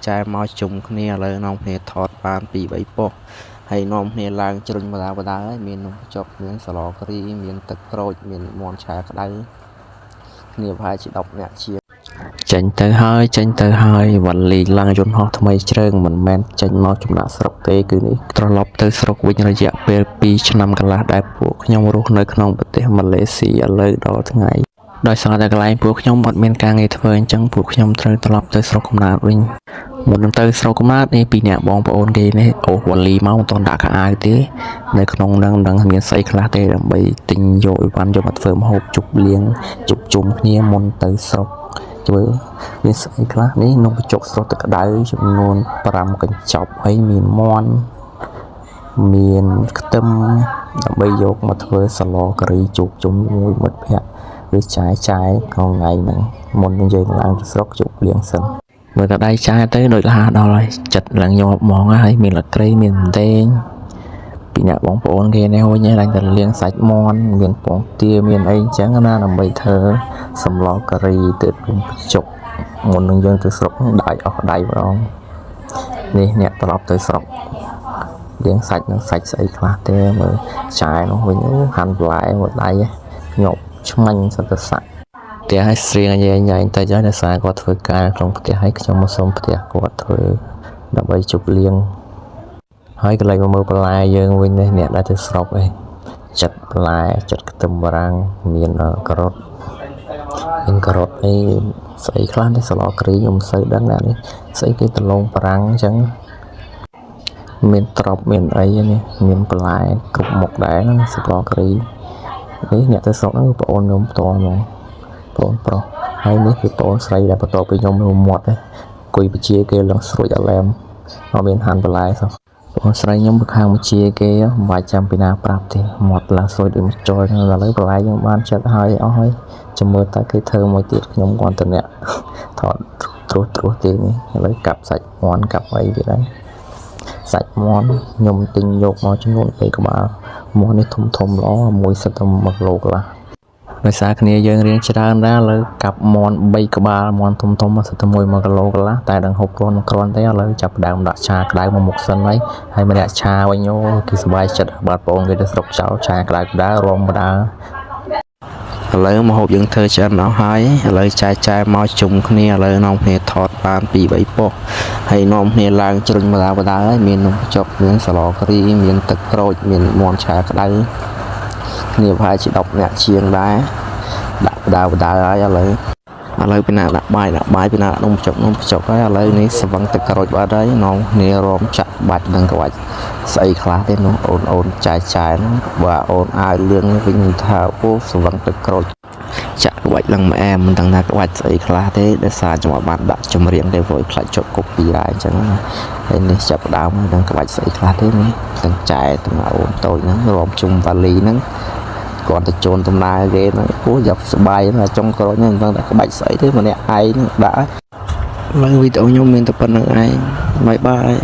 trái mau chung kia lời nông kia thọt bàn bị bấy po hay nông kia lang chừng mà đào ấy miền nông chọc miền sò lò kari miền tật rồi miền mòn trà cái đấy nhiều hai chị đọc nhạc chia tranh tới hơi vật lì lang chôn họ thay trơn mình men tranh mau chung đã sọc kê cứ ní trò lọc tới sọc với nhau dạ pi năm cái lá đại buộc nhau rút nơi không bật té Malaysia lời đó ngày đòi saoแต่ไกลพวกខ្ញុំអត់មានការងារធ្វើអញ្ចឹងពួកខ្ញុំត្រូវត្រឡប់ទៅស្រុកកំណើតវិញមុននឹងទៅស្រុកកំណើតនេះពីអ្នកបងប្អូនគេនេះអូវ៉ាលីមកមិនទាន់ដាក់ខោអាវទេនៅក្នុងនឹងមានស្អីខ្លះទេដើម្បីទិញយកអីវ៉ាន់យកមកធ្វើម្ហូបជប់លៀងជប់ជុំគ្នាមុនទៅស្រុកធ្វើមានស្អីខ្លះនេះនំបញ្ចុកស្រុកទឹកក្តៅចំនួន5កញ្ចប់ហើយមានមាន់មានខ្ទឹមដើម្បីយកមកធ្វើសាឡការីជប់ជុំជាមួយមិត្តភ័ក្តិវាចាយក្នុងថ្ងៃហ្នឹងមុននឹងយើងឡើងទៅស្រុកជប់លៀងសិនមើលតែដៃចាយទៅដូចលះដល់ហើយចិត្តឡើងញាប់ហ្មងហើយមានលក្រីមានដេងពីអ្នកបងប្អូនគេនេះហូចឡើងតែលៀងសាច់មាន់មានពងទាមានអីអញ្ចឹងណាដើម្បីធ្វើសម្លការីទៅជប់មុននឹងយើងទៅស្រុកដាច់អស់ដៃម្ដងនេះអ្នកត្រឡប់ទៅស្រុកលៀងសាច់នឹងសាច់ស្អីខ្លះទេមើលចាយនោះវិញហាន់បន្លែមួយដៃញាប់ឆ្មាញ់សន្តិស័កផ្ទះឲ្យស្រៀងញ៉ៃទៅចុះដោយសារគាត់ធ្វើការក្នុងផ្ទះឲ្យខ្ញុំមកសុំផ្ទះគាត់ធ្វើដើម្បីជប់លៀងហើយកន្លែងមកមើលបន្លែយើងវិញនេះអ្នកដែលទៅស្រុកឯងចិត្តបន្លែចិត្តខ្ទឹមបារាំងមានការ៉ុតអីស្អីខ្លះនេះសាឡគ្រីខ្ញុំមិនសូវដឹងណានេះស្អីគេដលងបារាំងអញ្ចឹងមានត្រប់មានអីនេះមានបន្លែគ្រប់មុខដែរហ្នឹងសាឡគ្រីនេះអ្នកទៅស្រុកហ្នឹងបងប្អូនខ្ញុំផ្ទាល់ហ្មងបងប្រុសហើយនេះគឺបងស្រីដែលបន្ទាប់ពីខ្ញុំនៅមាត់អង្គុយបជាគេឡើងស្រួចអាឡែមអត់មានហាន់បន្លែសោះបងស្រីខ្ញុំទៅខាងបជាគេមិនបាច់ចាំពីណាប្រាប់ទេមាត់ឡើងស្រួចដូចចុលឥឡូវបន្លែយើងបានចិត្តហើយអស់ហើយចាំមើលតើគេធ្វើមួយទៀតខ្ញុំគាត់តអ្នកថតត្រួសទេនេះឥឡូវកាប់សាច់មាន់កាប់អីទៀតហើយសាច់មាន់ខ្ញុំទិញយកមកចំនួន2ក្បាលមាន់នេះធំល្អមួយសិតតែ1គីឡូកន្លះដោយសារគ្នាយើងរៀងច្រើនដែរឥឡូវកាប់មាន់3ក្បាលមាន់ធំសិតតែ1គីឡូកន្លះតែដល់ហូបគ្រាន់ទេឥឡូវចាប់ផ្ដើមដាក់ឆាក្តៅមកមុខសិនហើយម្នាក់ឆាវិញអូគេសប្បាយចិត្តបាទបងគេទៅស្រុកចោលឆាក្តៅរងម្ដងឥឡូវមកហូបយើងធ្វើច្រើនអស់ហើយឥឡូវចាយមកជុំគ្នាឥឡូវនាំគ្នាថតបាន2-3ប៉ុស្តិ៍ហើយនាំគ្នាឡើងជ្រុញម្ដងហើយមាននំបញ្ចុកមានសាឡការីមានទឹកក្រូចមានមាន់ឆាក្តៅគ្នាប្រហែលជា10នាក់ជាងដែរដាក់បដាហើយឥឡូវពីណាដាក់បាយពីណានំបញ្ចុកហើយឥឡូវនេះស្វឹងទឹកក្រូចបាត់ហើយនាំគ្នារំចាក់បាច់នឹងក្បាច់ស្អីខ្លះទេនោះអូនចាយហ្នឹងបើអូនអាវលឿងវិញថាអូស្វឹងទឹកក្រូចចាក់ក្បាច់ឡើងម៉ែមិនដឹងថាក្បាច់ស្អីខ្លះទេដោយសារខ្ញុំអត់បានដាក់ចម្រៀងទេព្រោះខ្លាចជាប់ copyright អញ្ចឹងណាហើយនេះចាប់ដើមនឹងក្បាច់ស្អីខ្លះទេនេះទាំងចាយទាំងអូនតូចហ្នឹងរំជុំវ៉ាលីហ្នឹងគាត់ទៅជូនដំណើរគេហ្នឹងពោះយកស្បាយណាចុងក្រូចហ្នឹងមិនដឹងថាក្បាច់ស្អីទេម្នាក់ឯងដាក់ឡើងវីដេអូខ្ញុំមានតែប៉ុណ្្នឹងឯងបាយ